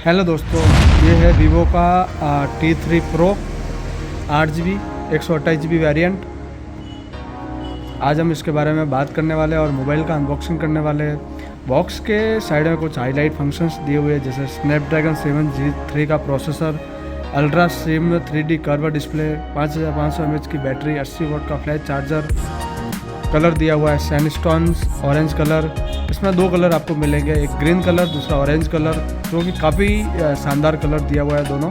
Hello दोस्तों, ये है वीवो का T3 pro 8GB 128GB variant. आज हम इसके बारे में बात करने वाले हैं और मोबाइल का अनबॉक्सिंग करने वाले हैं। बॉक्स के साइड में कुछ हाईलाइट फंक्शंस दिए हुए हैं, जैसे स्नैपड्रैगन 7G3 का processor, ultra slim 3D curve display, 5500 mAh की बैटरी, 80 वाट का फ्लैश चार्जर। कलर दिया हुआ है सैंडस्टोन्स ऑरेंज कलर। इसमें दो कलर आपको मिलेंगे, एक ग्रीन कलर, दूसरा ऑरेंज कलर, जो कि काफ़ी शानदार कलर दिया हुआ है दोनों।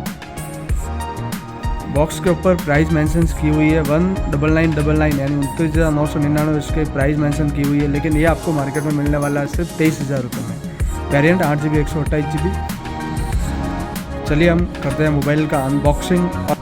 बॉक्स के ऊपर प्राइस मेंशन की हुई है 1999 यानी 29,999 इसके प्राइस मेंशन की हुई है, लेकिन ये आपको मार्केट में मिलने वाला है सिर्फ 23,000 रुपये में। Variant 8GB 128GB। चलिए हम करते हैं मोबाइल का अनबॉक्सिंग।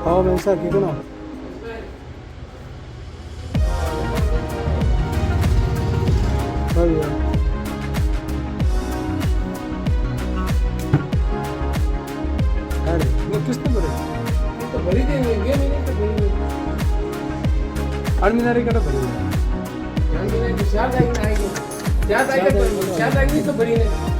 हाँ मैं सर ठीक है ना। अरे वो किसने भरे? तो भरी देंगे, ये महीने तो भरी। 8 महीने का भरी है। 8 महीने की शायद आएगी ना, आएगी। शायद आएगी तो भरी नहीं।